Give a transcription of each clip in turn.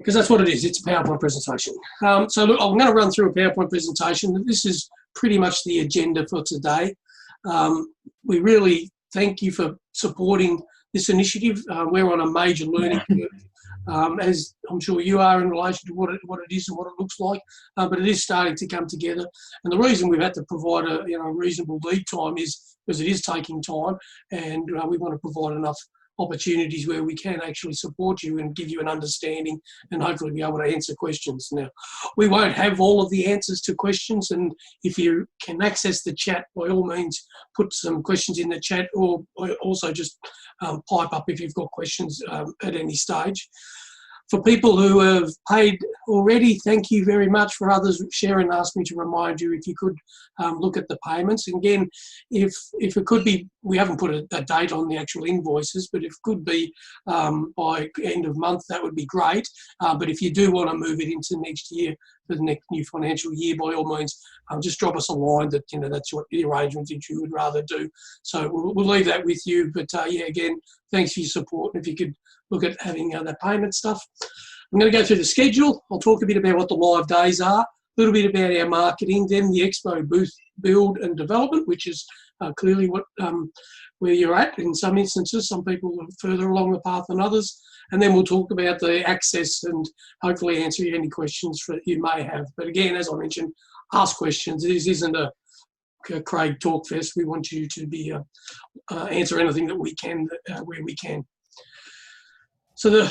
because that's what it is. It's a PowerPoint presentation. So look, I'm going to run through a PowerPoint presentation. This is pretty much the agenda for today. We really thank you for supporting this initiative. We're on a major learning curve, as I'm sure you are in relation to what it is and what it looks like, but it is starting to come together. And the reason we've had to provide a reasonable lead time is because it is taking time, and we want to provide enough opportunities where we can actually support you and give you an understanding and hopefully be able to answer questions. Now, we won't have all of the answers to questions, and if you can access the chat, by all means, put some questions in the chat, or also just pipe up if you've got questions at any stage. For people who have paid already, thank you very much. For others, Sharon asked me to remind you if you could look at the payments. And again, if it could be, we haven't put a date on the actual invoices, but if it could be by end of month, that would be great. But if you do want to move it into next year, for the next new financial year, by all means, just drop us a line that, that's what the arrangements that you would rather do. So we'll leave that with you. But yeah, again, thanks for your support. And if you could look at having the payment stuff. I'm going to go through the schedule. I'll talk a bit about what the live days are, a little bit about our marketing, then the expo booth build and development, which is clearly what where you're at in some instances. Some people are further along the path than others. And then we'll talk about the access and hopefully answer any questions that you may have. But again, as I mentioned, ask questions. This isn't a Craig Talk Fest. We want you to be answer anything that we can where we can. So the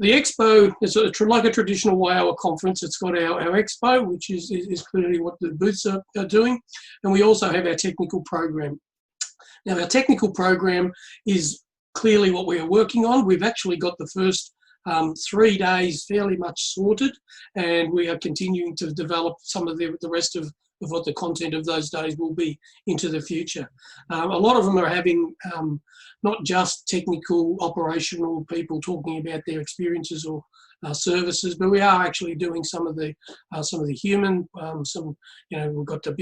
expo is like a traditional WIOA conference. It's got our expo, which is clearly what the booths are doing. And we also have our technical program. Now, our technical program is clearly what we are working on. We've actually got the first 3 days fairly much sorted, and we are continuing to develop some of the rest of what the content of those days will be into the future. A lot of them are having not just technical, operational people talking about their experiences or services, but we are actually doing some of the human. We've got the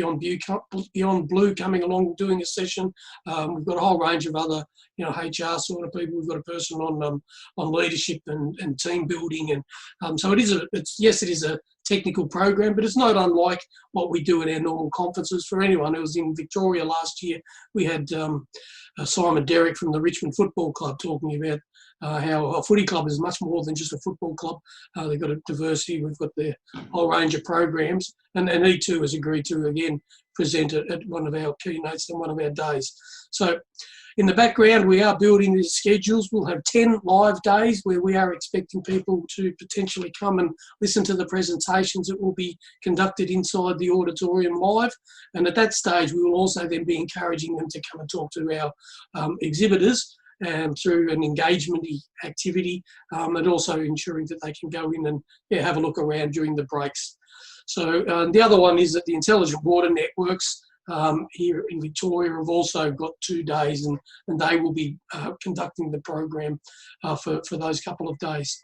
Beyond Blue coming along doing a session. We've got a whole range of other HR sort of people. We've got a person on leadership and team building, and so it is a technical program, but it's not unlike what we do at our normal conferences. For anyone who was in Victoria last year, we had Simon Derrick from the Richmond Football Club talking about how a footy club is much more than just a football club. They've got a diversity. We've got their whole range of programs, and he too has agreed to again present at one of our keynotes on one of our days. So in the background, we are building these schedules. We'll have 10 live days where we are expecting people to potentially come and listen to the presentations that will be conducted inside the auditorium live. And at that stage, we will also then be encouraging them to come and talk to our exhibitors through an engagement activity, and also ensuring that they can go in and have a look around during the breaks. So the other one is that the Intelligent Water Networks here in Victoria have also got 2 days, and they will be conducting the program for those couple of days.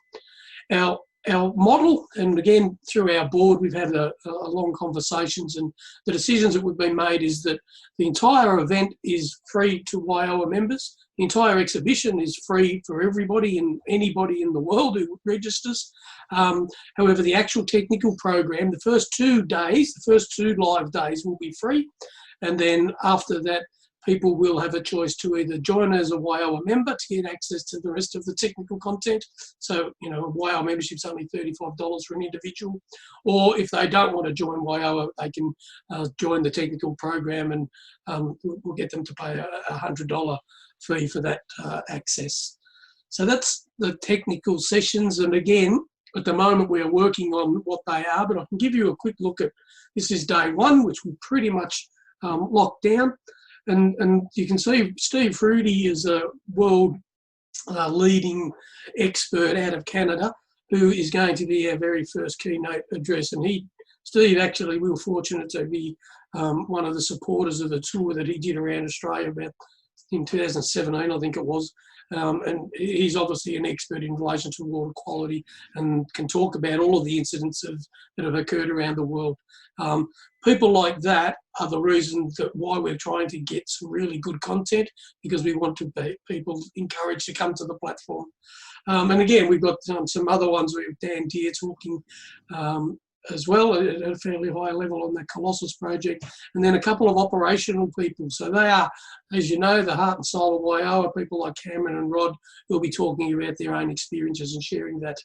Our model, and again through our board, we've had a long conversations, and the decisions that have been made is that the entire event is free to WIOA members. The entire exhibition is free for everybody and anybody in the world who registers. However, the actual technical program, the first 2 days, the first 2 live days will be free. And then after that, people will have a choice to either join as a WIOA member to get access to the rest of the technical content. So, a WIOA membership is only $35 for an individual. Or if they don't want to join WIOA, they can join the technical program, and we'll get them to pay a $100 fee for that access. So that's the technical sessions. And again, at the moment we are working on what they are, but I can give you a quick look at, this is day 1, which we pretty much locked down. And you can see Steve Fruity is a world leading expert out of Canada who is going to be our very first keynote address. And Steve actually, we were fortunate to be one of the supporters of the tour that he did around Australia about in 2017, I think it was. and he's obviously an expert in relation to water quality and can talk about all of the incidents that have occurred around the world. People like that are the reason that why we're trying to get some really good content, because we want to be people encouraged to come to the platform. And again, we've got some other ones. We have Dan Deere talking as well at a fairly high level on the Colossus project, and then a couple of operational people. So they are, as you know, the heart and soul of Waiawa, people like Cameron and Rod, who'll be talking about their own experiences and sharing that.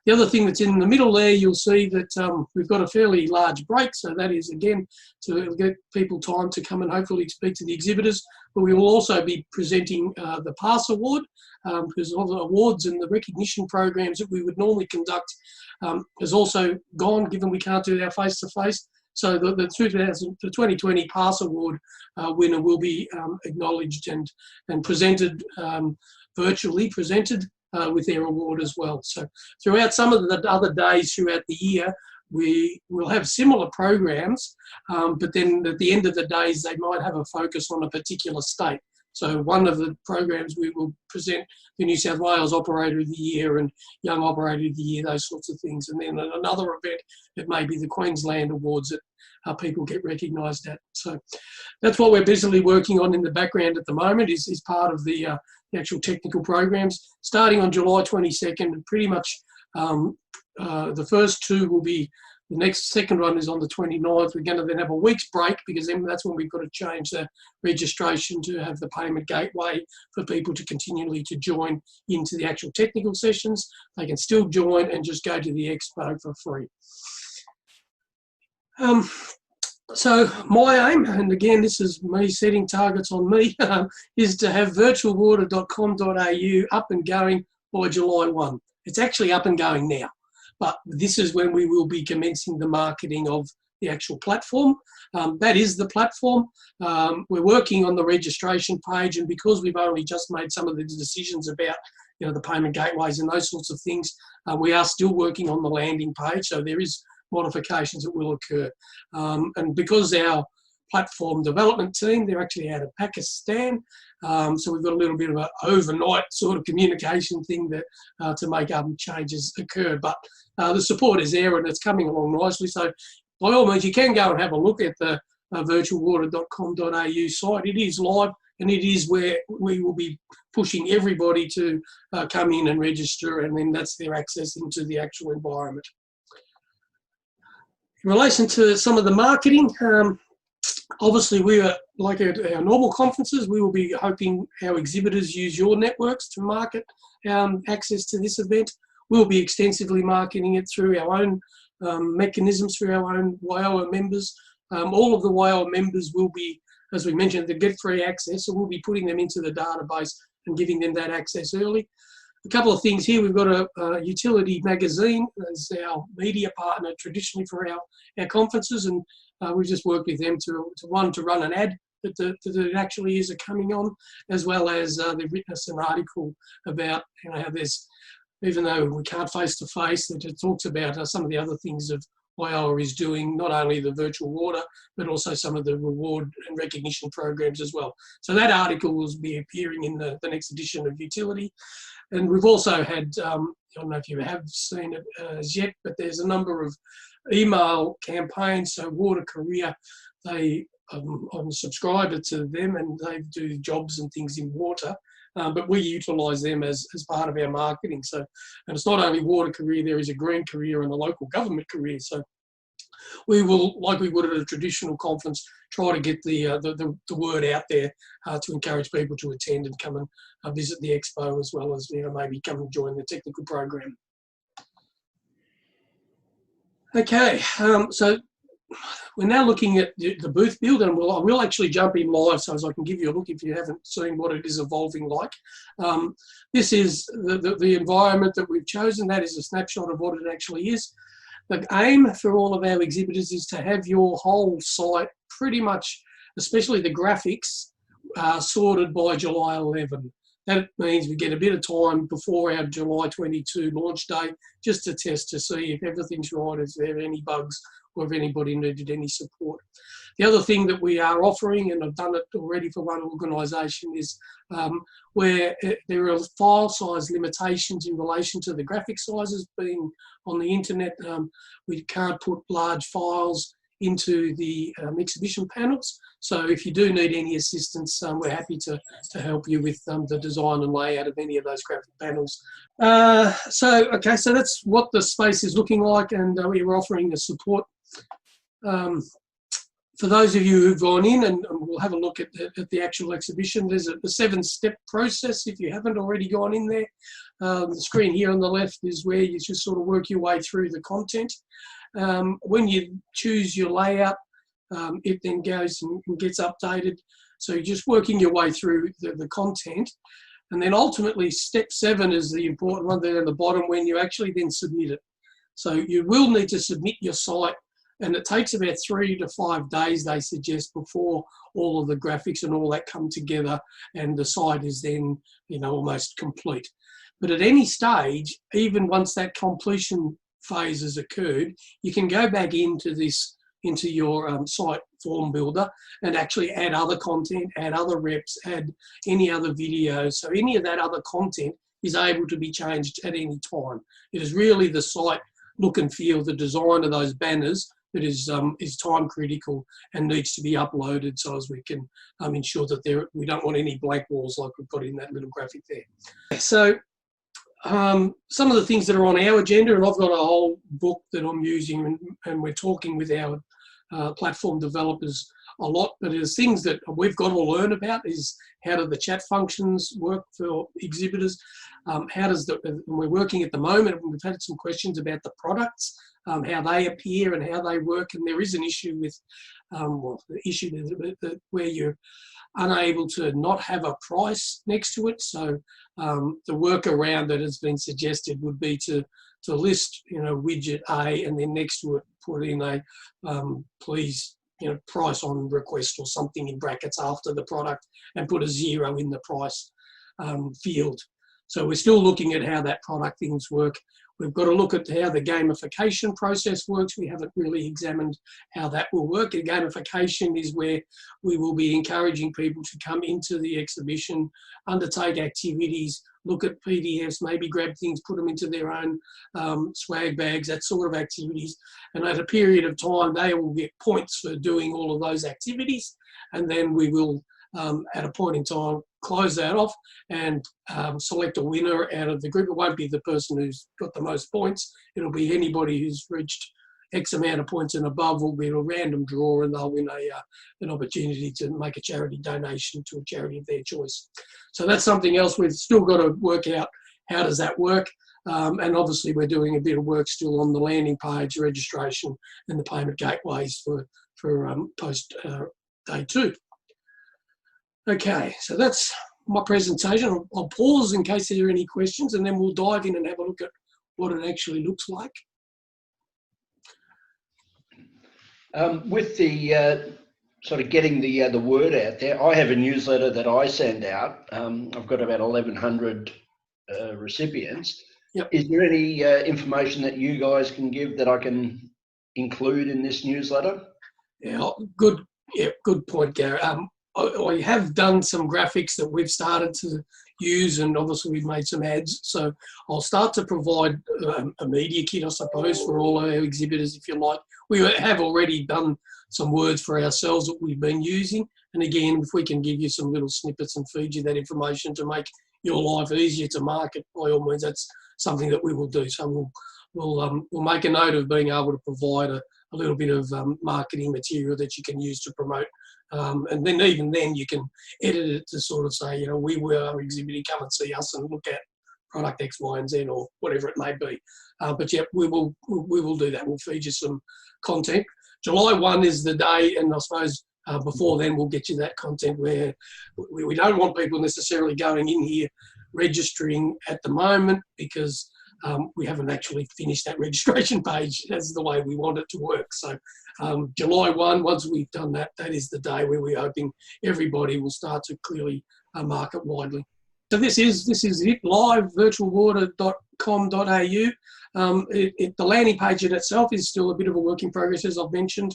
The other thing that's in the middle there, you'll see that we've got a fairly large break. So that is, again, to get people time to come and hopefully speak to the exhibitors. But we will also be presenting the PASS Award, because all the awards and the recognition programs that we would normally conduct has also gone, given we can't do our face-to-face. So the 2020 PASS Award winner will be acknowledged and presented, virtually presented, with their award as well. So throughout some of the other days throughout the year, we will have similar programs, but then at the end of the days, they might have a focus on a particular state. So one of the programs we will present the New South Wales Operator of the Year and Young Operator of the Year, those sorts of things. And then at another event, it may be the Queensland Awards that people get recognised at. So that's what we're busily working on in the background at the moment, is part of the actual technical programs. Starting on July 22nd, and pretty much the first two will be, the second one is on the 29th. We're going to then have a week's break, because then that's when we've got to change the registration to have the payment gateway for people to continually to join into the actual technical sessions. They can still join and just go to the expo for free. So my aim, and again, this is me setting targets on me, is to have virtualwater.com.au up and going by July 1. It's actually up and going now, but this is when we will be commencing the marketing of the actual platform. That is the platform. We're working on the registration page, and because we've only just made some of the decisions about the payment gateways and those sorts of things, we are still working on the landing page, so there is modifications that will occur. And because our platform development team, they're actually out of Pakistan, so we've got a little bit of an overnight sort of communication thing that to make changes occur. But the support is there and it's coming along nicely. So by all means, you can go and have a look at the virtualwater.com.au site. It is live, and it is where we will be pushing everybody to come in and register, and then that's their access into the actual environment. In relation to some of the marketing, obviously we are, like our normal conferences, we will be hoping our exhibitors use your networks to market access to this event. We'll be extensively marketing it through our own mechanisms, through our own Waiawa members. All of the Waiawa members will be, as we mentioned, they get free access, so we'll be putting them into the database and giving them that access early. A couple of things here. We've got a utility magazine as our media partner traditionally for our conferences, and we've just worked with them to run an ad that it actually is coming on, as well as they've written us an article about how there's, even though we can't face to face, that it talks about some of the other things of Waiawa is doing, not only the virtual water, but also some of the reward and recognition programs as well. So that article will be appearing in the next edition of Utility. And we've also had, I don't know if you have seen it as yet, but there's a number of email campaigns. So Water Korea, I'm a subscriber to them, and they do jobs and things in water. But we utilise them as part of our marketing. So, and it's not only Water Career, there is a Green Career and a local government career. So we will, like we would at a traditional conference, try to get the word out there to encourage people to attend and come and visit the expo, as well as maybe come and join the technical program. Okay, so we're now looking at the booth build, and I will actually jump in live so as I can give you a look if you haven't seen what it is evolving like. This is the environment that we've chosen. That is a snapshot of what it actually is. The aim for all of our exhibitors is to have your whole site pretty much, especially the graphics, sorted by July 11. that means we get a bit of time before our July 22 launch date just to test to see if everything's right, if there are any bugs, or if anybody needed any support. The other thing that we are offering, and I've done it already for one organisation, is where there are file size limitations in relation to the graphic sizes being on the internet. We can't put large files into the exhibition panels. So if you do need any assistance, we're happy to help you with the design and layout of any of those graphic panels. So that's what the space is looking like, and we're offering the support. For those of you who've gone in, and we'll have a look at the actual exhibition, there's a 7-step process if you haven't already gone in there. The screen here on the left is where you just sort of work your way through the content. When you choose your layout, it then goes and gets updated. So you're just working your way through the content. And then ultimately, step 7 is the important one there at the bottom, when you actually then submit it. So you will need to submit your site, and it takes about 3 to 5 days, they suggest, before all of the graphics and all that come together and the site is then, almost complete. But at any stage, even once that completion phase has occurred, you can go back into your site form builder and actually add other content, add other reps, add any other videos. So any of that other content is able to be changed at any time. It is really the site look and feel, the design of those banners that is time critical and needs to be uploaded so as we can ensure that we don't want any blank walls like we've got in that little graphic there. So some of the things that are on our agenda, and I've got a whole book that I'm using, and we're talking with our platform developers a lot, but there's things that we've got to learn about is how do the chat functions work for exhibitors, and we're working at the moment, and we've had some questions about the products, how they appear and how they work, and there is an issue with, where you're unable to not have a price next to it. So the workaround that has been suggested would be to list, widget A, and then next to it put in a please, price on request or something in brackets after the product, and put a 0 in the price field. So we're still looking at how that product things work. We've got to look at how the gamification process works. We haven't really examined how that will work. The gamification is where we will be encouraging people to come into the exhibition, undertake activities, look at PDFs, maybe grab things, put them into their own swag bags, that sort of activities. And at a period of time, they will get points for doing all of those activities. And then we will, at a point in time, close that off and select a winner out of the group. It won't be the person who's got the most points. It'll be anybody who's reached X amount of points and above will be a random draw, and they'll win an opportunity to make a charity donation to a charity of their choice. So that's something else we've still got to work out. How does that work? And obviously we're doing a bit of work still on the landing page registration and the payment gateways for post day 2. Okay, so that's my presentation. I'll pause in case there are any questions, and then we'll dive in and have a look at what it actually looks like. With the sort of getting the word out there, I have a newsletter that I send out. I've got about 1,100 recipients. Yep. Is there any information that you guys can give that I can include in this newsletter? Yeah, good point, Gary. I have done some graphics that we've started to use, and obviously we've made some ads. So I'll start to provide a media kit, I suppose, for all our exhibitors, if you like. We have already done some words for ourselves that we've been using. And again, if we can give you some little snippets and feed you that information to make your life easier to market, by all means, that's something that we will do. So we'll make a note of being able to provide a little bit of marketing material that you can use to promote. And then even then you can edit it to sort of say, we were exhibiting, come and see us and look at product X, Y, and Z, or whatever it may be. But yeah, we will do that. We'll feed you some content. July 1 is the day, and I suppose before then we'll get you that content where we don't want people necessarily going in here registering at the moment, because we haven't actually finished that registration page as the way we want it to work. So July 1, once we've done that, that is the day where we're hoping everybody will start to clearly market widely. So this is it, live, virtualwater.com.au. The landing page in itself is still a bit of a work in progress, as I've mentioned.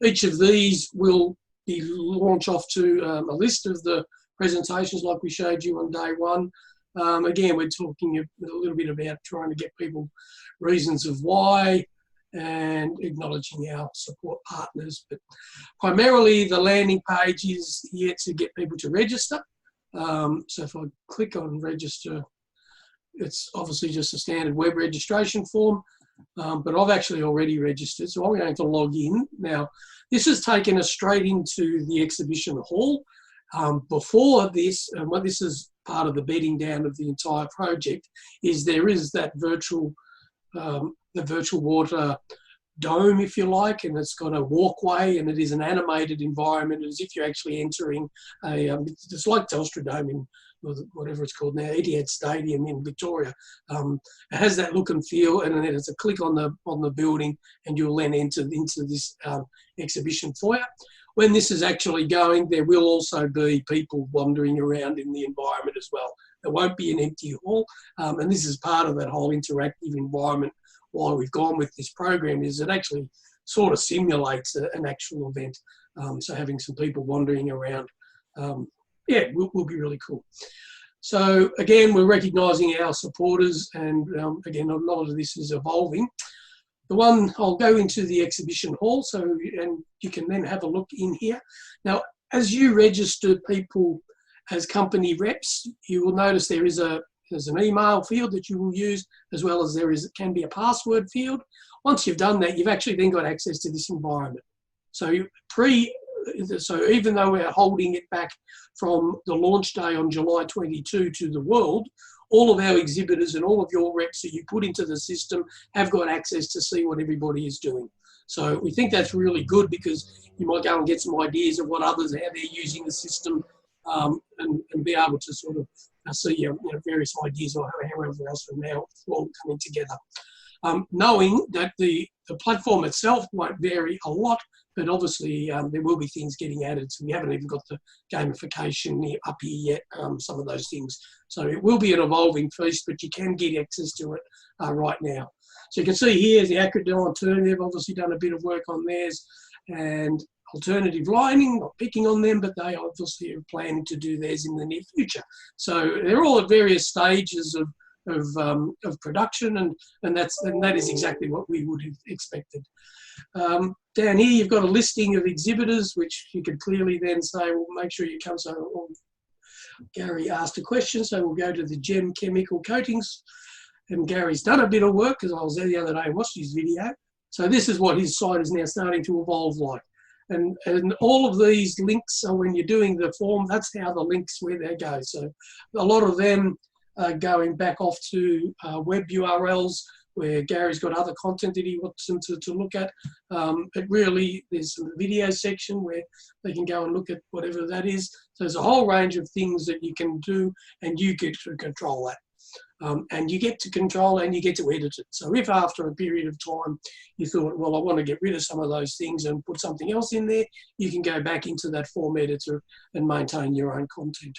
Each of these will be launched off to a list of the presentations like we showed you on day one. Again, we're talking a little bit about trying to get people reasons of why and acknowledging our support partners. But primarily the landing page is here to get people to register. So if I click on register, it's obviously just a standard web registration form, but I've actually already registered, so I'm going to log in. Now, this has taken us straight into the exhibition hall. Before this, and what this is part of the bedding down of the entire project, is there is that virtual water dome, if you like, and it's got a walkway, and it is an animated environment as if you're actually entering it's like Telstra Dome in whatever it's called now, Etihad Stadium in Victoria. It has that look and feel, and then there's a click on the building, and you'll then enter into this exhibition foyer. When this is actually going, there will also be people wandering around in the environment as well. It won't be an empty hall, and this is part of that whole interactive environment. Why we've gone with this program is it actually sort of simulates an actual event. So having some people wandering around, will be really cool. So again, we're recognising our supporters, and again, a lot of this is evolving. I'll go into the exhibition hall, and you can then have a look in here. Now, as you register people as company reps, you will notice there's an email field that you will use, as well as can be a password field. Once you've done that, you've actually then got access to this environment. So even though we're holding it back from the launch day on July 22 to the world, all of our exhibitors and all of your reps that you put into the system have got access to see what everybody is doing. So we think that's really good, because you might go and get some ideas of what others, how they're using the system, and be able to sort of see various ideas or however else are now all coming together. Knowing that the platform itself won't vary a lot, but obviously there will be things getting added. So we haven't even got the gamification up here yet, some of those things. So it will be an evolving feast, but you can get access to it right now. So you can see here the Accurate Alternative, obviously done a bit of work on theirs, and Alternative Lighting, not picking on them, but they obviously are planning to do theirs in the near future. So they're all at various stages of production, and that is exactly what we would have expected. Down here you've got a listing of exhibitors, which you could clearly then say, well, make sure you come. So Gary asked a question, so we'll go to the gem chemical coatings, and Gary's done a bit of work, because I was there the other day and watched his video. So this is what his site is now starting to evolve like. And all of these links, so when you're doing the form, that's how the links, where they go. So a lot of them are going back off to web URLs where Gary's got other content that he wants them to look at. There's some video section where they can go and look at whatever that is. So there's a whole range of things that you can do, and you get to control that. And you get to control and you get to edit it. So if after a period of time you thought, well, I want to get rid of some of those things and put something else in there, you can go back into that form editor and maintain your own content.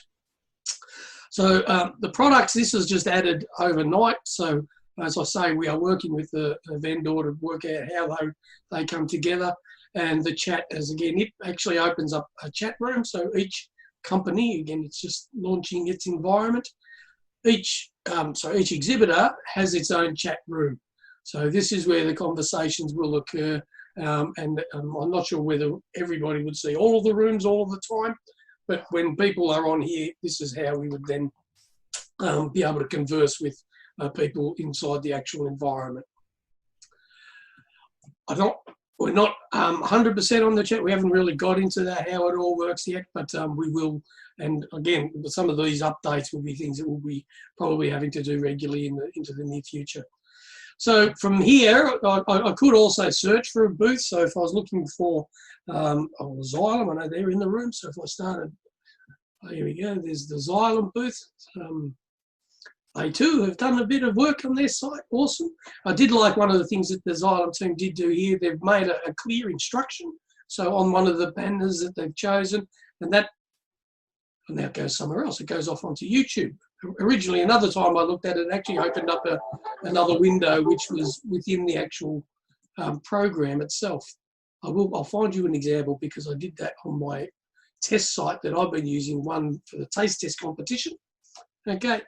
So the products, this is just added overnight. So as I say, we are working with the vendor to work out how they come together. And the chat, it actually opens up a chat room. So each company, again, it's just launching its environment. Each exhibitor has its own chat room. So this is where the conversations will occur. And I'm not sure whether everybody would see all of the rooms all of the time, but when people are on here, this is how we would then be able to converse with people inside the actual environment. We're not 100% on the chat. We haven't really got into that, how it all works yet, but we will. And again, some of these updates will be things that we'll be probably having to do regularly into the near future. So from here, I could also search for a booth. So if I was looking for Xylem, I know they're in the room. So if I started, here we go, there's the Xylem booth. They too have done a bit of work on their site. Awesome. I did like one of the things that the Xylem team did do here. They've made a clear instruction. So on one of the banners that they've chosen, and that and now it goes somewhere else. It goes off onto YouTube. Originally, another time I looked at it, it actually opened up another window which was within the actual program itself. I'll find you an example because I did that on my test site that I've been using, one for the taste test competition. Okay.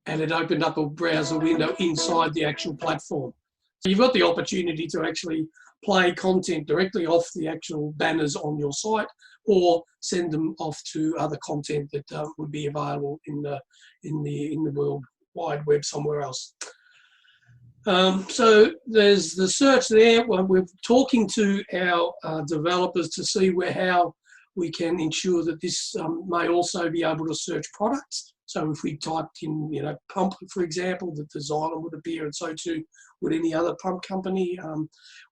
And it opened up a browser window inside the actual platform. So you've got the opportunity to actually play content directly off the actual banners on your site, or send them off to other content that would be available in the World Wide Web somewhere else. So there's the search there. We're talking to our developers to see how we can ensure that this may also be able to search products. So if we typed in, pump, for example, that the Xylem would appear, and so too would any other pump company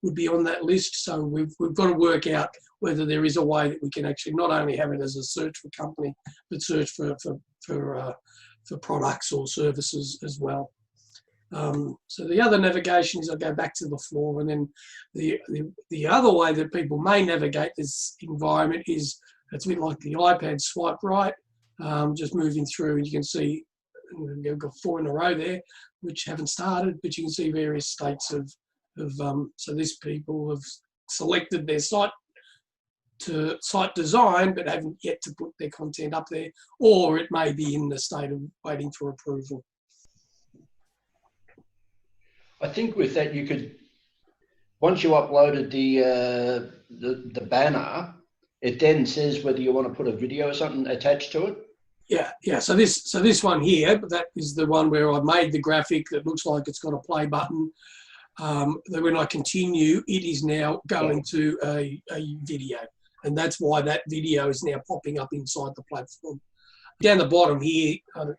would be on that list. So we've got to work out whether there is a way that we can actually not only have it as a search for company, but search for products or services as well. So the other navigation is, I'll go back to the floor, and then the other way that people may navigate this environment is, it's a bit like the iPad swipe right, just moving through, and you can see we've got 4 in a row there which haven't started, but you can see various states of so these people have selected their site design but haven't yet to put their content up there, or it may be in the state of waiting for approval. I think with that, you could, once you uploaded the banner, it then says whether you want to put a video or something attached to it. Yeah. So this one here, that is the one where I made the graphic that looks like it's got a play button. That when I continue, it is now going to a video, and that's why that video is now popping up inside the platform. Down the bottom here,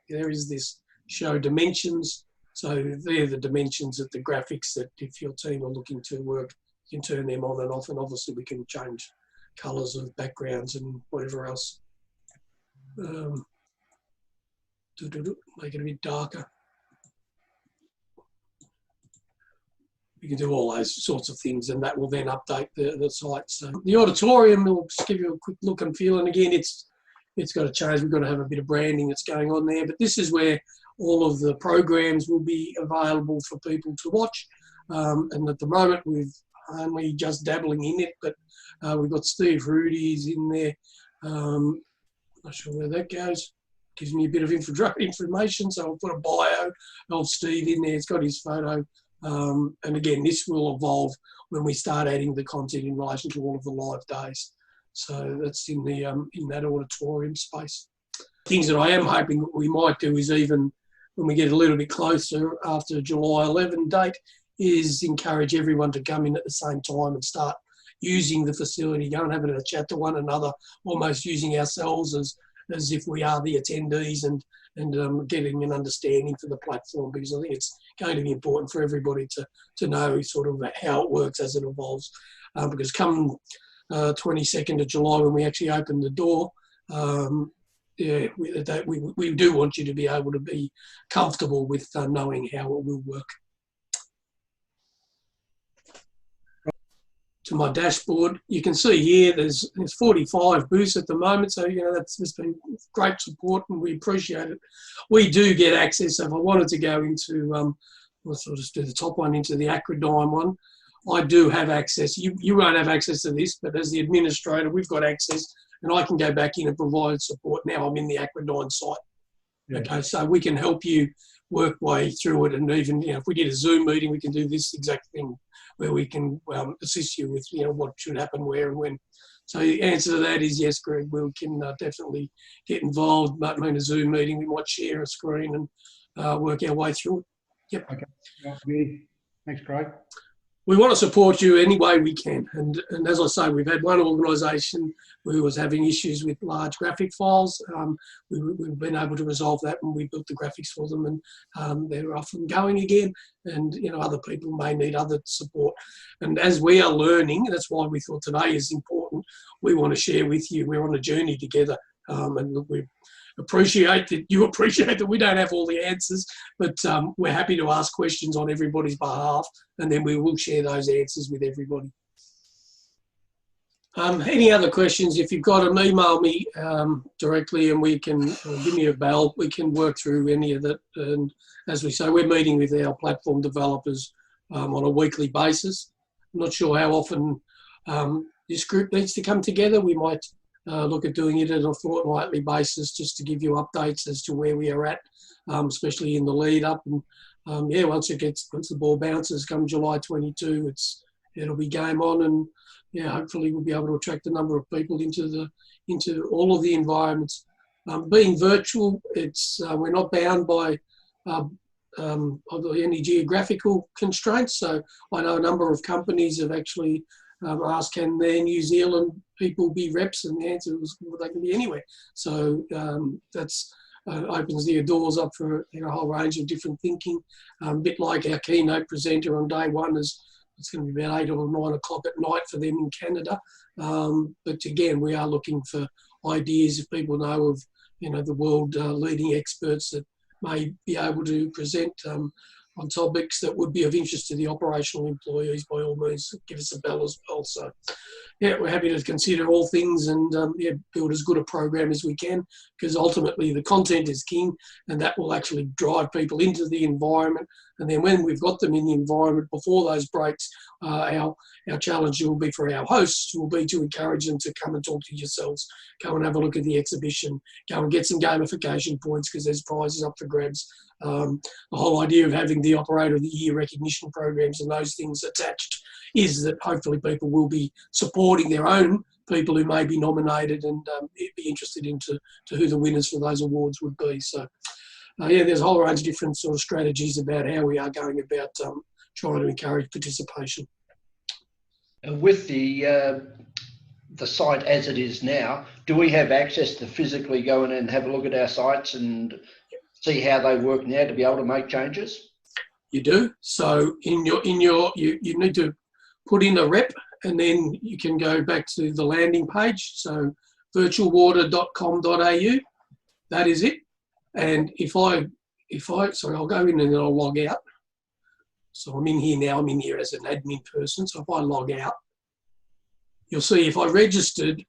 there is this show dimensions. So they're the dimensions of the graphics that if your team are looking to work, you can turn them on and off, and obviously we can change colours of backgrounds and whatever else. Make it a bit darker. You can do all those sorts of things, and that will then update the site. So the auditorium will just give you a quick look and feel, and again, it's got to change. We've got to have a bit of branding that's going on there, but this is where all of the programs will be available for people to watch. And at the moment, we're only just dabbling in it, but we've got Steve Rudy's in there. Not sure where that goes. Gives me a bit of information, so I'll put a bio of Steve in there. It's got his photo. And again, this will evolve when we start adding the content in relation to all of the live days. So that's in that auditorium space. Things that I am hoping we might do is, even when we get a little bit closer after July 11 date, is encourage everyone to come in at the same time and start using the facility, go and having a chat to one another, almost using ourselves as if we are the attendees, and getting an understanding for the platform, because I think it's going to be important for everybody to know sort of how it works as it evolves. Because come 22nd of July, when we actually open the door, we do want you to be able to be comfortable with knowing how it will work. To my dashboard, you can see here there's 45 booths at the moment, so that's been great support and we appreciate it. We do get access, so if I wanted to go into, let's just do the top one, into the Acrodyne one, I do have access. You won't have access to this, but as the administrator, we've got access, and I can go back in and provide support. Now I'm in the Acrodyne site. Yeah. Okay, so we can help you work way through it, and even if we did a Zoom meeting, we can do this exact thing where we can assist you with what should happen where and when. So the answer to that is yes, Greg. We can definitely get involved. But in a Zoom meeting, we might share a screen and work our way through it. Yep. Okay. Yeah. Thanks, Craig. We want to support you any way we can. And as I say, we've had one organisation who was having issues with large graphic files. We've been able to resolve that, and we built the graphics for them, and they're off and going again. And other people may need other support. And as we are learning, that's why we thought today is important. We want to share with you. We're on a journey together, and look, we appreciate that you appreciate that we don't have all the answers, but we're happy to ask questions on everybody's behalf, and then we will share those answers with everybody. Any other questions? If you've got them, email me directly, and we can give me a bell. We can work through any of that. And as we say, we're meeting with our platform developers on a weekly basis. I'm not sure how often this group needs to come together. We might look at doing it on a fortnightly basis, just to give you updates as to where we are at, especially in the lead up. And yeah, once the ball bounces come July 22, it'll be game on, and yeah, hopefully we'll be able to attract a number of people into all of the environments. Being virtual, we're not bound by any geographical constraints. So I know a number of companies have actually asked, can their New Zealand people be reps, and the answer was, well, they can be anywhere. So that's opens the doors up for a whole range of different thinking. A bit like our keynote presenter on day one is. It's going to be about 8 or 9 o'clock at night for them in Canada. But again, we are looking for ideas. If people know of, the world leading experts that may be able to present on topics that would be of interest to the operational employees, by all means, give us a bell as well. So, yeah, we're happy to consider all things and build as good a program as we can, because ultimately the content is king, and that will actually drive people into the environment. And then when we've got them in the environment before those breaks, our challenge will be for our hosts will be to encourage them to come and talk to yourselves, go and have a look at the exhibition, go and get some gamification points because there's prizes up for grabs. The whole idea of having the Operator of the Year recognition programs and those things attached is that hopefully people will be supporting their own people who may be nominated and be interested into who the winners for those awards would be. So, yeah, there's a whole range of different sort of strategies about how we are going about trying to encourage participation. And with the site as it is now, do we have access to physically go in and have a look at our sites and see how they work now to be able to make changes? You do. So you need to put in a rep, and then you can go back to the landing page. So virtualwater.com.au, that is it. And if I sorry, I'll go in and then I'll log out. So I'm in here now. I'm in here as an admin person. So if I log out, you'll see if I registered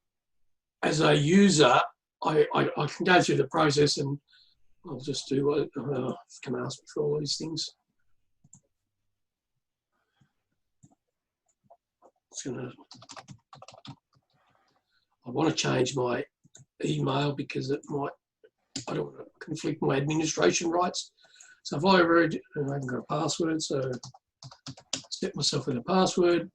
as a user, I can go through the process, and I'll just do what can ask me for all these things. I want to change my email because I don't want to conflict my administration rights. So if I haven't got a password, so set myself with a password.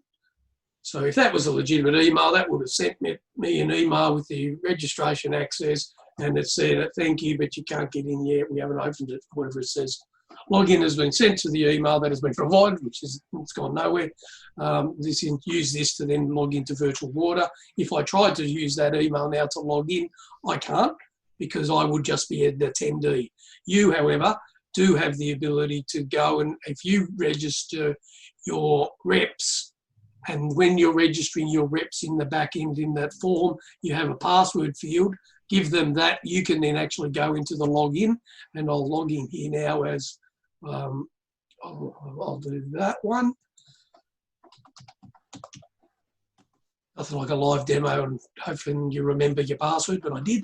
So if that was a legitimate email, that would have sent me an email with the registration access, and it said, thank you, but you can't get in yet. We haven't opened it, whatever it says. Login has been sent to the email that has been provided, it's gone nowhere. Use this to then log into Virtual Water. If I tried to use that email now to log in, I can't, because I would just be an attendee. You, however, do have the ability to go, and if you register your reps, and when you're registering your reps in the back end in that form, you have a password field, give them that, you can then actually go into the login, and I'll log in here now as, I'll do that one. Nothing like a live demo, and hopefully you remember your password, but I did.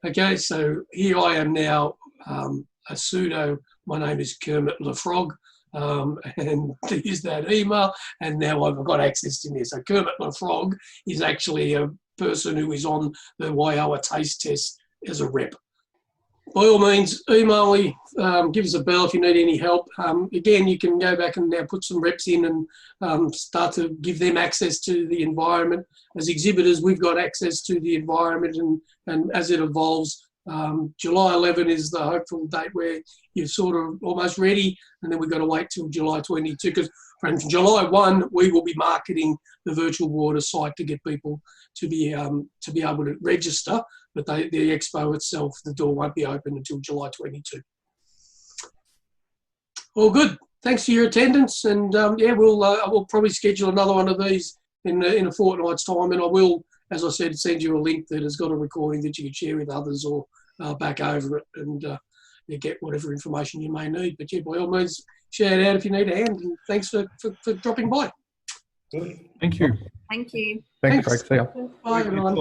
Okay, so here I am now, a pseudo, my name is Kermit Le Frog, and to use that email, and now I've got access to this. So Kermit Le Frog is actually a person who is on the Waiawa taste test as a rep. By all means, email me, give us a bell if you need any help. Again, you can go back and now put some reps in and start to give them access to the environment. As exhibitors, we've got access to the environment, and as it evolves, July 11 is the hopeful date where you're sort of almost ready, and then we've got to wait till July 22, because from July 1 we will be marketing the Virtual Water site to get people to be able to register, but the expo itself, the door won't be open until July 22. All good. Thanks for your attendance, and yeah, we'll probably schedule another one of these in a fortnight's time, and I will, as I said, send you a link that has got a recording that you can share with others, or back over it, and you get whatever information you may need. But yeah, by all means, shout out if you need a hand, and thanks for dropping by. Good. Thank you. Thank you. Thanks, Thanks. Craig. See ya. Bye, everyone.